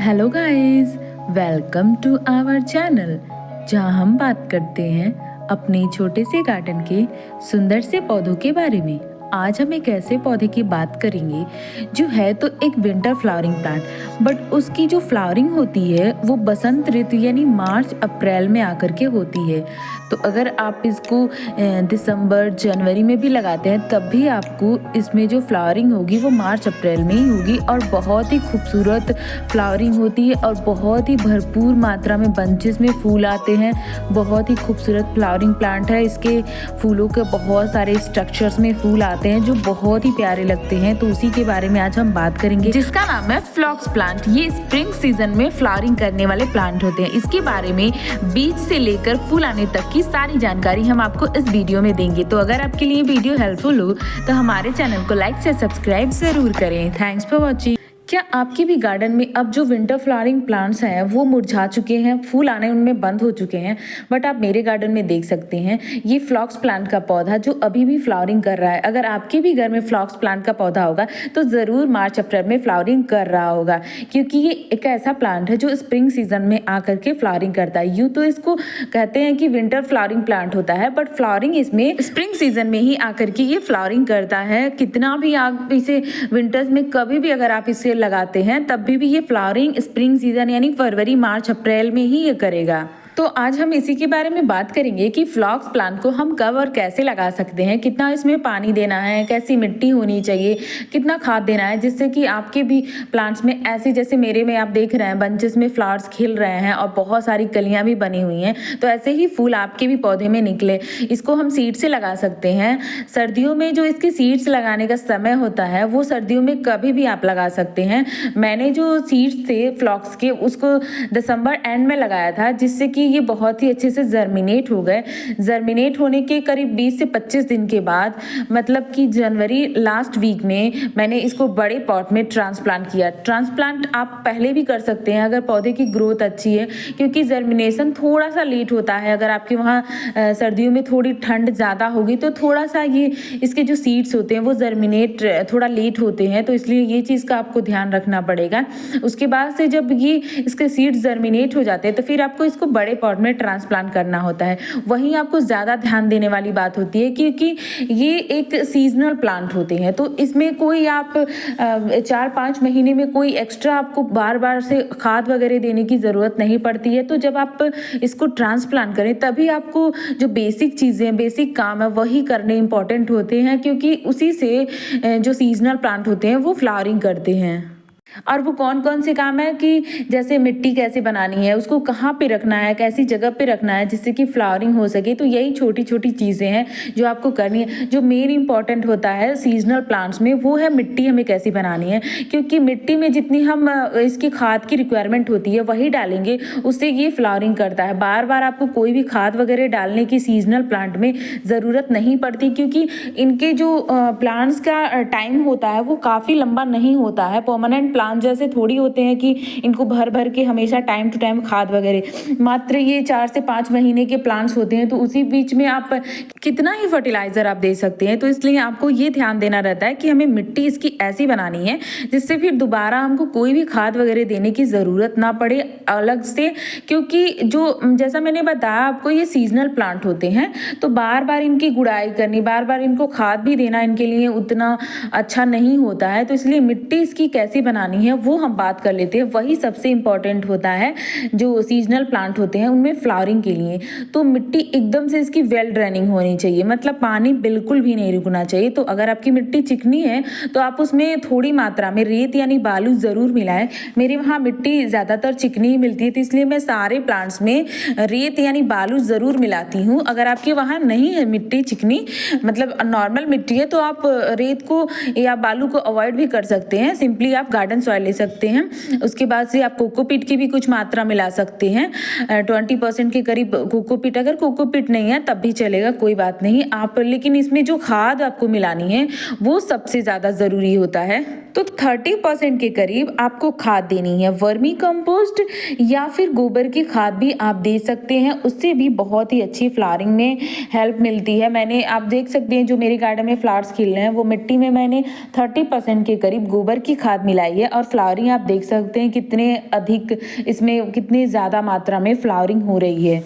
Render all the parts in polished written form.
Hello guys, welcome to our channel जहां हम बात करते हैं अपने छोटे से गार्डन के सुंदर से पौधों के बारे में। आज हम एक ऐसे पौधे की बात करेंगे जो है तो एक विंटर फ्लावरिंग प्लांट, बट उसकी जो फ्लावरिंग होती है वो बसंत ऋतु यानी मार्च अप्रैल में आकर के होती है। तो अगर आप इसको दिसंबर जनवरी में भी लगाते हैं तब भी आपको इसमें जो फ्लावरिंग होगी वो मार्च अप्रैल में ही होगी और बहुत ही खूबसूरत फ्लावरिंग होती है और बहुत ही भरपूर मात्रा में बंचेस में फूल आते हैं। बहुत ही खूबसूरत फ्लावरिंग प्लांट है। इसके फूलों के बहुत सारे स्ट्रक्चर्स में फूल आते हैं जो बहुत ही प्यारे लगते हैं। तो उसी के बारे में आज हम बात करेंगे जिसका नाम है फ्लॉक्स प्लांट। ये स्प्रिंग सीजन में फ्लावरिंग करने वाले प्लांट होते हैं। इसके बारे में बीज से लेकर फूल आने तक की सारी जानकारी हम आपको इस वीडियो में देंगे। तो अगर आपके लिए वीडियो हेल्पफुल हो तो हमारे चैनल को लाइक से सब्सक्राइब जरूर करें। Thanks for watching. क्या आपके भी गार्डन में अब जो विंटर फ्लावरिंग प्लांट्स हैं वो मुरझा चुके हैं, फूल आने उनमें बंद हो चुके हैं, बट आप मेरे गार्डन में देख सकते हैं ये फ्लॉक्स प्लांट का पौधा जो अभी भी फ्लावरिंग कर रहा है। अगर आपके भी घर में फ्लॉक्स प्लांट का पौधा होगा तो ज़रूर मार्च अप्रैल में फ्लावरिंग कर रहा होगा, क्योंकि ये एक ऐसा प्लांट है जो स्प्रिंग सीजन में आकर के फ्लावरिंग करता है। यूँ तो इसको कहते हैं कि विंटर फ्लावरिंग प्लांट होता है, बट फ्लावरिंग इसमें स्प्रिंग सीजन में ही आकर के ये फ्लावरिंग करता है। कितना भी आप इसे विंटर्स में कभी भी अगर आप इसे लगाते हैं तब भी ये फ्लावरिंग स्प्रिंग सीजन यानी फरवरी मार्च अप्रैल में ही ये करेगा। तो आज हम इसी के बारे में बात करेंगे कि फ्लॉक्स प्लांट को हम कब और कैसे लगा सकते हैं, कितना इसमें पानी देना है, कैसी मिट्टी होनी चाहिए, कितना खाद देना है, जिससे कि आपके भी प्लांट्स में ऐसे जैसे मेरे में आप देख रहे हैं बंचेस में फ्लावर्स खिल रहे हैं और बहुत सारी कलियां भी बनी हुई हैं, तो ऐसे ही फूल आपके भी पौधे में निकले। इसको हम सीड से लगा सकते हैं। सर्दियों में जो इसके सीड्स लगाने का समय होता है वो सर्दियों में कभी भी आप लगा सकते हैं। मैंने जो सीड्स थे फ्लॉक्स के उसको दिसंबर एंड में लगाया था, जिससे कि ये बहुत ही अच्छे से जर्मिनेट हो गए। जर्मिनेट होने के करीब 20 से 25 दिन के बाद, मतलब कि जनवरी लास्ट वीक में मैंने इसको बड़े पॉट में ट्रांसप्लांट किया। ट्रांसप्लांट आप पहले भी कर सकते हैं अगर पौधे की ग्रोथ अच्छी है, क्योंकि जर्मिनेशन थोड़ा सा लेट होता है। अगर आपके वहाँ सर्दियों में थोड़ी ठंड ज़्यादा होगी तो थोड़ा सा ये इसके जो सीड्स होते हैं वो जर्मिनेट थोड़ा लेट होते हैं, तो इसलिए ये चीज़ का आपको ध्यान रखना पड़ेगा। उसके बाद से जब ये इसके सीड्स जर्मिनेट हो जाते हैं तो फिर आपको इसको बड़े पॉट में ट्रांसप्लांट करना होता है। वहीं आपको ज़्यादा ध्यान देने वाली बात होती है क्योंकि ये एक सीजनल प्लांट होते हैं, तो इसमें कोई आप 4-5 महीने में कोई एक्स्ट्रा आपको बार बार से खाद वगैरह देने की ज़रूरत नहीं पड़ती है। तो जब आप इसको ट्रांसप्लांट करें तभी आपको जो बेसिक चीज़ें बेसिक काम है वही करने इंपॉर्टेंट होते हैं, क्योंकि उसी से जो सीजनल प्लांट होते हैं वो फ्लावरिंग करते हैं। और वो कौन कौन से काम है कि जैसे मिट्टी कैसे बनानी है, उसको कहाँ पे रखना है, कैसी जगह पे रखना है जिससे कि फ्लावरिंग हो सके। तो यही छोटी छोटी चीज़ें हैं जो आपको करनी है। जो मेन इंपॉर्टेंट होता है सीजनल प्लांट्स में वो है मिट्टी हमें कैसी बनानी है, क्योंकि मिट्टी में जितनी हम इसकी खाद की रिक्वायरमेंट होती है वही डालेंगे, उससे ये फ्लावरिंग करता है। बार बार आपको कोई भी खाद वगैरह डालने की सीजनल प्लांट में ज़रूरत नहीं पड़ती, क्योंकि इनके जो प्लांट्स का टाइम होता है वो काफ़ी लंबा नहीं होता है। परमानेंट प्लांट जैसे थोड़ी होते हैं कि इनको भर भर के हमेशा टाइम टू टाइम खाद वगैरह, मात्र ये 4 से 5 महीने के प्लांट्स होते हैं, तो उसी बीच में आप कितना ही फर्टिलाइजर आप दे सकते हैं। तो इसलिए आपको ये ध्यान देना रहता है कि हमें मिट्टी इसकी ऐसी बनानी है जिससे फिर दोबारा हमको कोई भी खाद वगैरह देने की ज़रूरत ना पड़े अलग से, क्योंकि जो जैसा मैंने बताया आपको ये सीजनल प्लांट होते हैं, तो बार बार इनकी गुड़ाई करनी, बार बार इनको खाद भी देना इनके लिए उतना अच्छा नहीं होता है। तो इसलिए मिट्टी इसकी कैसी बनानी है वो हम बात कर लेते हैं। वही सबसे इंपॉर्टेंट होता है जो सीजनल प्लांट होते हैं उनमें फ्लावरिंग के लिए। तो मिट्टी एकदम से इसकी वेल ड्रेनिंग होनी चाहिए, मतलब पानी बिल्कुल भी नहीं रुकना चाहिए। तो अगर आपकी मिट्टी चिकनी है तो आप उसमें थोड़ी मात्रा में रेत यानी बालू ज़रूर मिलाएं। मेरे वहाँ मिट्टी ज़्यादातर चिकनी ही मिलती है, तो इसलिए मैं सारे प्लांट्स में रेत यानी बालू ज़रूर मिलाती हूँ। अगर आपके वहाँ नहीं है मिट्टी चिकनी, मतलब नॉर्मल मिट्टी है, तो आप रेत को या बालू को अवॉइड भी कर सकते हैं। सिंपली आप गार्डन सॉइल ले सकते हैं। उसके बाद से आप कोकोपीट की भी कुछ मात्रा मिला सकते हैं, 20% के करीब कोकोपीट। अगर कोकोपीट नहीं है तब भी चलेगा, कोई बात नहीं आप, लेकिन इसमें जो खाद आपको मिलानी है वो सबसे ज़्यादा ज़रूरी होता है। तो 30% के करीब आपको खाद देनी है। वर्मी कंपोस्ट या फिर गोबर की खाद भी आप दे सकते हैं, उससे भी बहुत ही अच्छी फ्लावरिंग में हेल्प मिलती है। मैंने आप देख सकते हैं जो मेरे गार्डन में फ्लावर्स खिल रहे हैं वो मिट्टी में मैंने 30% के करीब गोबर की खाद मिलाई है और फ्लावरिंग आप देख सकते हैं कितने अधिक इसमें कितनी ज़्यादा मात्रा में फ्लावरिंग हो रही है।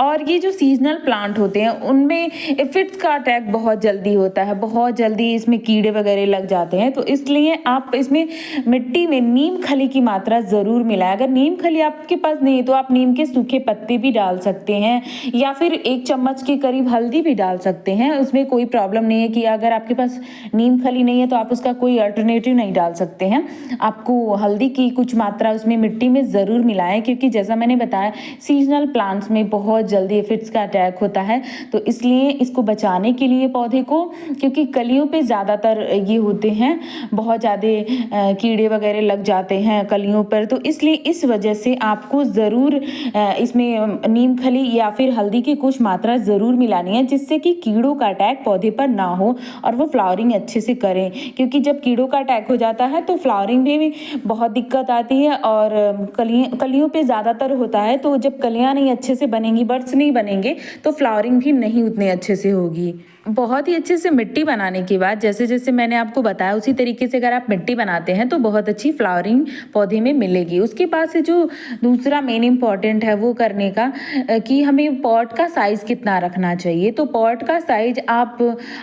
और ये जो सीजनल प्लांट होते हैं उनमें एफिड्स का अटैक बहुत जल्दी होता है, बहुत जल्दी इसमें कीड़े वगैरह लग जाते हैं। तो इसलिए आप इसमें मिट्टी में नीम खली की मात्रा ज़रूर मिलाएं। अगर नीम खली आपके पास नहीं है तो आप नीम के सूखे पत्ते भी डाल सकते हैं या फिर 1 चम्मच के करीब हल्दी भी डाल सकते हैं। उसमें कोई प्रॉब्लम नहीं है कि अगर आपके पास नीम खली नहीं है तो आप उसका कोई अल्टरनेटिव नहीं डाल सकते हैं। आपको हल्दी की कुछ मात्रा उसमें मिट्टी में ज़रूर मिलाएं, क्योंकि जैसा मैंने बताया सीजनल प्लांट्स में बहुत जल्दी एफिड्स का अटैक होता है। तो इसलिए इसको बचाने के लिए पौधे को, क्योंकि कलियों पे ज़्यादातर ये होते हैं, बहुत ज़्यादा कीड़े वगैरह लग जाते हैं कलियों पर, तो इसलिए इस वजह से आपको ज़रूर इसमें नीम खली या फिर हल्दी की कुछ मात्रा ज़रूर मिलानी है, जिससे कि कीड़ों का अटैक पौधे पर ना हो और वो फ्लावरिंग अच्छे से करें। क्योंकि जब कीड़ों का अटैक हो जाता है तो फ्लावरिंग में भी बहुत दिक्कत आती है और कलियों पे ज़्यादातर होता है। तो जब कलियाँ नहीं अच्छे से बनेंगी, बर्ड्स नहीं बनेंगे, तो फ्लावरिंग भी नहीं उतने अच्छे से होगी। बहुत ही अच्छे से मिट्टी बनाने के बाद जैसे जैसे मैंने आपको बताया उसी तरीके से अगर आप मिट्टी बनाते हैं तो बहुत अच्छी फ्लावरिंग पौधे में मिलेगी। उसके बाद से जो दूसरा मेन इम्पॉर्टेंट है वो करने का कि हमें पॉट का साइज़ कितना रखना चाहिए। तो पॉट का साइज आप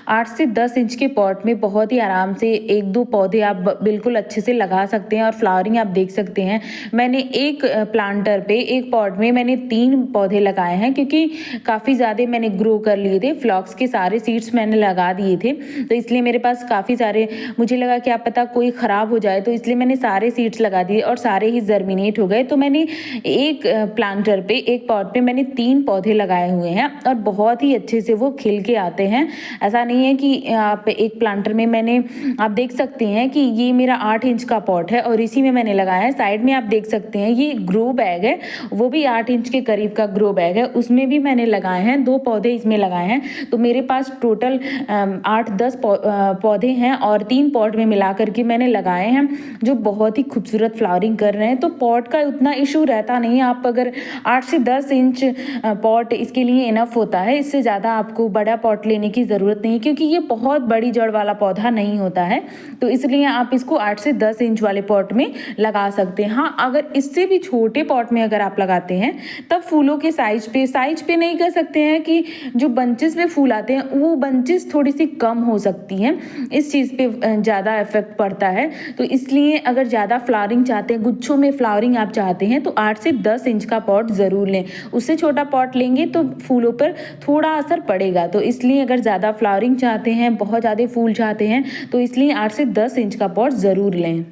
8 से 10 इंच के पॉट में बहुत ही आराम से 1-2 पौधे आप बिल्कुल अच्छे से लगा सकते हैं। और फ्लावरिंग आप देख सकते हैं, मैंने एक प्लांटर पे एक पॉट में मैंने 3 पौधे लगाए हैं, क्योंकि काफ़ी ज़्यादा मैंने ग्रो कर लिए थे। फ्लॉक्स के सारे सीड्स मैंने लगा दिए थे, तो इसलिए मेरे पास काफ़ी सारे, मुझे लगा क्या पता कोई ख़राब हो जाए, तो इसलिए मैंने सारे सीड्स लगा दिए और सारे ही जर्मिनेट हो गए। तो मैंने एक प्लांटर पे एक पॉट पे मैंने 3 पौधे लगाए हुए हैं और बहुत ही अच्छे से वो खिल के आते हैं। ऐसा नहीं है कि आप एक प्लांटर में मैंने, आप देख सकते हैं कि ये मेरा 8 इंच का पॉट है और इसी में मैंने लगाया है। साइड में आप देख सकते हैं ये ग्रो बैग है, वो भी 8 इंच के करीब का ग्रो बैग है, उसमें भी मैंने लगाए हैं 2 पौधे इसमें लगाए हैं। तो मेरे पास टोटल 8-10 पौधे हैं और 3 पॉट में मिला करके मैंने लगाए हैं, जो बहुत ही खूबसूरत फ्लावरिंग कर रहे हैं। तो पॉट का उतना इशू रहता नहीं है। आप अगर 8 से 10 इंच पॉट इसके लिए इनफ होता है, इससे ज़्यादा आपको बड़ा पॉट लेने की ज़रूरत नहीं, क्योंकि ये बहुत बड़ी जड़ वाला पौधा नहीं होता है। तो इसलिए आप इसको 8 से 10 इंच वाले पॉट में लगा सकते हैं। हाँ, अगर इससे भी छोटे पॉट में अगर आप लगाते हैं तब फूलों के साइज पे नहीं कर सकते हैं कि जो बंचेस में फूल आते हैं वो बंचेस थोड़ी सी कम हो सकती हैं, इस चीज़ पे ज़्यादा इफेक्ट पड़ता है। तो इसलिए अगर ज़्यादा फ्लावरिंग चाहते हैं, गुच्छों में फ्लावरिंग आप चाहते हैं, तो 8 से 10 इंच का पॉट ज़रूर लें। उससे छोटा पॉट लेंगे तो फूलों पर थोड़ा असर पड़ेगा। तो इसलिए अगर ज़्यादा फ्लावरिंग चाहते हैं, बहुत ज़्यादा फूल चाहते हैं, तो इसलिए 8 से 10 इंच का पॉट ज़रूर लें।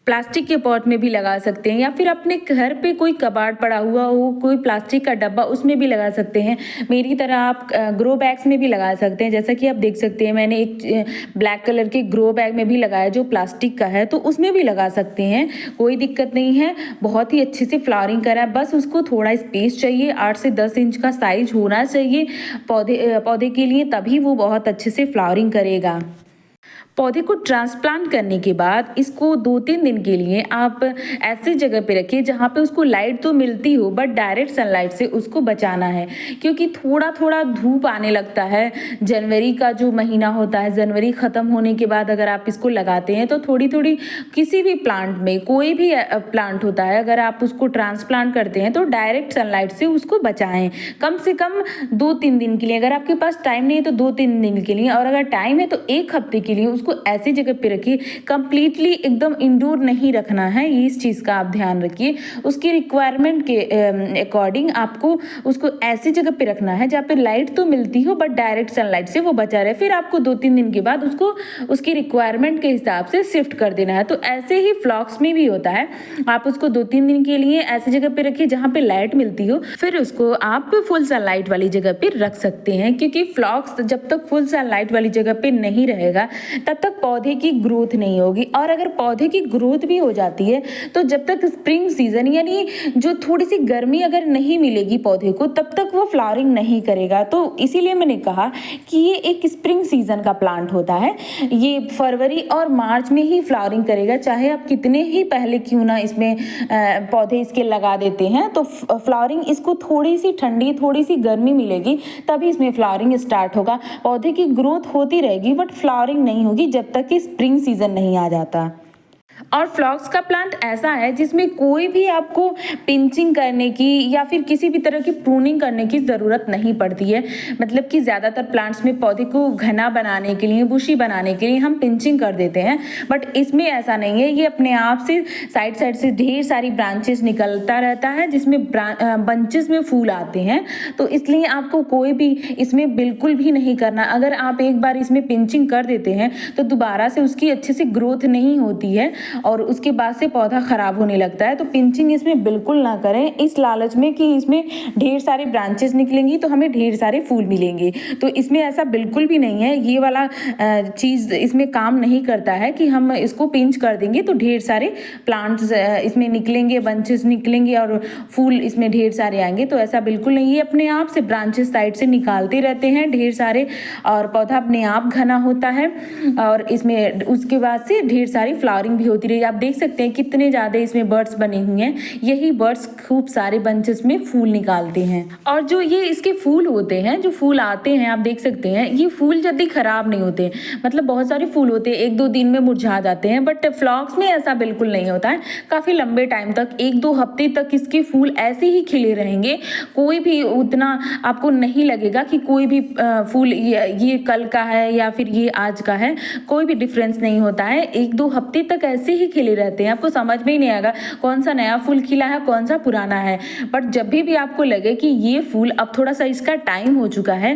प्लास्टिक के पॉट में भी लगा सकते हैं या फिर अपने घर पे कोई कबाड़ पड़ा हुआ हो, कोई प्लास्टिक का डब्बा, उसमें भी लगा सकते हैं। मेरी तरह आप ग्रो बैग्स में भी लगा सकते हैं। जैसा कि आप देख सकते हैं मैंने एक ब्लैक कलर के ग्रो बैग में भी लगाया जो प्लास्टिक का है, तो उसमें भी लगा सकते हैं, कोई दिक्कत नहीं है। बहुत ही अच्छे से फ्लावरिंग करा है, बस उसको थोड़ा स्पेस चाहिए। 8 से 10 इंच का साइज होना चाहिए पौधे के लिए, तभी वो बहुत अच्छे से फ्लावरिंग करेगा। पौधे को ट्रांसप्लांट करने के बाद इसको 2-3 दिन के लिए आप ऐसी जगह पे रखिए जहाँ पे उसको लाइट तो मिलती हो, बट डायरेक्ट सनलाइट से उसको बचाना है, क्योंकि थोड़ा थोड़ा धूप आने लगता है। जनवरी का जो महीना होता है, जनवरी ख़त्म होने के बाद अगर आप इसको लगाते हैं तो थोड़ी थोड़ी, किसी भी प्लांट में, कोई भी प्लांट होता है, अगर आप उसको ट्रांसप्लांट करते हैं तो डायरेक्ट सनलाइट से उसको बचाएं, कम से कम 2-3 दिन के लिए। अगर आपके पास टाइम नहीं है तो 2-3 दिन के लिए, और अगर टाइम है तो 1 हफ्ते के लिए उसको ऐसी जगह पे रखिए। कंप्लीटली एकदम इंडोर नहीं रखना है, इस चीज़ का आप ध्यान रखिए। उसकी रिक्वायरमेंट के अकॉर्डिंग आपको उसको ऐसी जगह पे रखना है जहाँ पे लाइट तो मिलती हो बट डायरेक्ट सनलाइट से वो बचा रहे। फिर आपको 2-3 दिन के बाद उसको उसकी रिक्वायरमेंट के हिसाब से शिफ्ट कर देना है। तो ऐसे ही फ्लॉक्स में भी होता है, आप उसको 2-3 दिन के लिए ऐसी जगह पे रखिए जहाँ पे लाइट मिलती हो, फिर उसको आप फुल सनलाइट वाली जगह पे रख सकते हैं। क्योंकि फ्लॉक्स जब तक फुल सनलाइट वाली जगह पे नहीं रहेगा तब तक पौधे की ग्रोथ नहीं होगी। और अगर पौधे की ग्रोथ भी हो जाती है तो जब तक स्प्रिंग सीजन, यानी जो थोड़ी सी गर्मी अगर नहीं मिलेगी पौधे को, तब तक वो फ्लावरिंग नहीं करेगा। तो इसीलिए मैंने कहा कि ये एक स्प्रिंग सीजन का प्लांट होता है। ये फरवरी और मार्च में ही फ्लावरिंग करेगा, चाहे आप कितने ही पहले क्यों ना इसमें पौधे इसके लगा देते हैं। तो फ्लावरिंग इसको थोड़ी सी ठंडी, थोड़ी सी गर्मी मिलेगी तभी इसमें फ्लावरिंग स्टार्ट होगा। पौधे की ग्रोथ होती रहेगी बट फ्लावरिंग नहीं होगी जब तक कि स्प्रिंग सीजन नहीं आ जाता। और फ्लॉक्स का प्लांट ऐसा है जिसमें कोई भी आपको पिंचिंग करने की या फिर किसी भी तरह की प्रूनिंग करने की ज़रूरत नहीं पड़ती है। मतलब कि ज़्यादातर प्लांट्स में पौधे को घना बनाने के लिए, बुशी बनाने के लिए हम पिंचिंग कर देते हैं, बट इसमें ऐसा नहीं है। ये अपने आप से साइड साइड से ढेर सारी ब्रांचेस निकलता रहता है जिसमें बंचेस में फूल आते हैं। तो इसलिए आपको कोई भी इसमें बिल्कुल भी नहीं करना। अगर आप एक बार इसमें पिंचिंग कर देते हैं तो दोबारा से उसकी अच्छे से ग्रोथ नहीं होती है और उसके बाद से पौधा खराब होने लगता है। तो पिंचिंग इसमें बिल्कुल ना करें इस लालच में कि इसमें ढेर सारी ब्रांचेस निकलेंगी तो हमें ढेर सारे फूल मिलेंगे। तो इसमें ऐसा बिल्कुल भी नहीं है। ये वाला चीज़ इसमें काम नहीं करता है कि हम इसको पिंच कर देंगे तो ढेर सारे प्लांट्स इसमें निकलेंगे, बंचेस निकलेंगे और फूल इसमें ढेर सारे आएंगे। तो ऐसा बिल्कुल नहीं है। अपने आप से ब्रांचेस साइड से निकालते रहते हैं ढेर सारे और पौधा अपने आप घना होता है और इसमें उसके बाद से ढेर सारी फ्लावरिंग भी होती रही। आप देख सकते हैं कितने ज़्यादा इसमें बर्ड्स बने हुए हैं। यही बर्ड्स खूब सारे बंचेस में फूल निकालते हैं और जो ये इसके फूल होते हैं, जो फूल आते हैं, आप देख सकते हैं ये फूल जल्दी खराब नहीं होते। मतलब बहुत सारे फूल होते हैं 1-2 दिन में मुरझा जाते हैं, बट फ्लॉक्स में ऐसा बिल्कुल नहीं होता है। काफ़ी लंबे टाइम तक 1-2 हफ्ते तक इसके फूल ऐसे ही खिले रहेंगे। कोई भी उतना आपको नहीं लगेगा कि कोई भी फूल ये कल का है या फिर ये आज का है। कोई भी डिफरेंस नहीं होता है। 1-2 हफ्ते तक ऐसे ही खिले रहते हैं। आपको समझ में ही नहीं आएगा कौन सा नया फूल खिला है, कौन सा पुराना है। बट जब भी आपको लगे कि ये फूल अब थोड़ा सा इसका टाइम हो चुका है,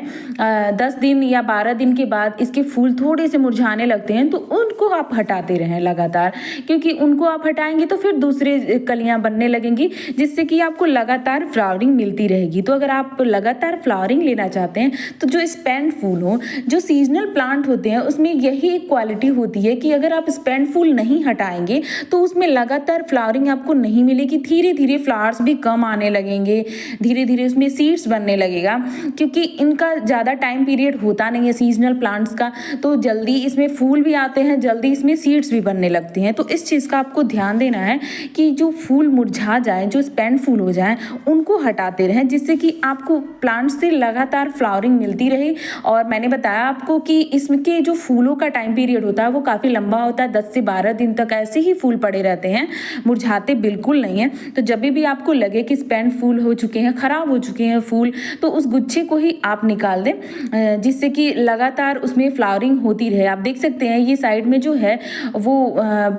10 दिन या 12 दिन के बाद इसके फूल थोड़े से मुरझाने लगते हैं, तो उनको आप हटाते रहें लगातार, क्योंकि उनको आप हटाएंगे तो फिर दूसरे कलियां बनने लगेंगी जिससे कि आपको लगातार फ्लावरिंग मिलती रहेगी। तो अगर आप लगातार फ्लावरिंग लेना चाहते हैं तो जो स्पैन्ड फूल हो, जो सीजनल प्लांट होते हैं, उसमें यही एक क्वालिटी होती है कि अगर आप स्पैन्ड फूल नहीं हटाएंगे तो उसमें लगातार फ्लावरिंग आपको नहीं मिलेगी। धीरे धीरे फ्लावर्स भी कम आने लगेंगे, धीरे धीरे उसमें सीड्स बनने लगेगा, क्योंकि इनका ज़्यादा टाइम पीरियड होता नहीं है सीजनल प्लांट्स का। तो जल्दी इसमें फूल भी आते हैं, जल्दी इसमें सीड्स भी बनने लगती हैं। तो इस चीज़ का आपको ध्यान देना है कि जो फूल मुरझा जाए, जो स्पैन्ड फूल हो जाए, उनको हटाते रहें जिससे कि आपको प्लांट से लगातार फ्लावरिंग मिलती रहे। और मैंने बताया आपको कि इसके जो फूलों का टाइम पीरियड होता है वो काफ़ी लंबा होता है। 10 से 12 दिन तक ऐसे ही फूल पड़े रहते हैं, मुरझाते बिल्कुल नहीं है। तो जब भी आपको लगे कि स्पैन्ड फूल हो चुके हैं, ख़राब हो चुके हैं फूल, तो उस गुच्छे को ही आप निकाल दें जिससे कि लगातार उसमें फ्लावरिंग होती रहे। आप देख सकते हैं ये साइड में जो है वो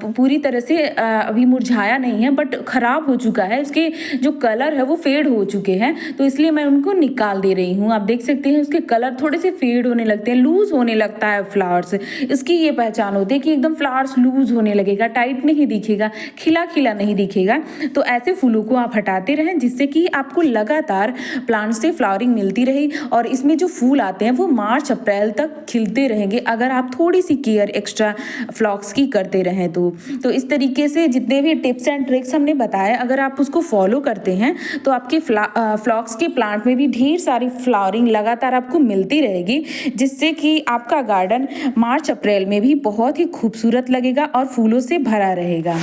पूरी तरह से अभी मुरझाया नहीं है, बट ख़राब हो चुका है। उसके जो कलर है वो फेड हो चुके हैं, तो इसलिए मैं उनको निकाल दे रही हूँ। आप देख सकते हैं उसके कलर थोड़े से फेड होने लगते हैं, लूज़ होने लगता है फ्लावर्स। इसकी ये पहचान होती है कि एकदम फ्लावर्स लूज़ होने लगेगा, टाइट नहीं दिखेगा, खिला खिला नहीं दिखेगा। तो ऐसे फूलों को आप हटाते रहें जिससे कि आपको लगातार प्लांट से फ्लावरिंग मिलती रही। और इसमें जो फूल आते हैं वो मार्च अप्रैल तक खिलते रहेंगे अगर आप थोड़ी सी केयर एक्स्ट्रा फ्लॉक्स की करते रहें तो इस तरीके से जितने भी टिप्स एंड ट्रिक्स हमने बताए, अगर आप उसको फॉलो करते हैं तो आपके फ्लॉक्स के प्लांट में भी ढेर सारी फ्लावरिंग लगातार आपको मिलती रहेगी, जिससे कि आपका गार्डन मार्च अप्रैल में भी बहुत ही खूबसूरत लगेगा और फूलों से भरा रहेगा।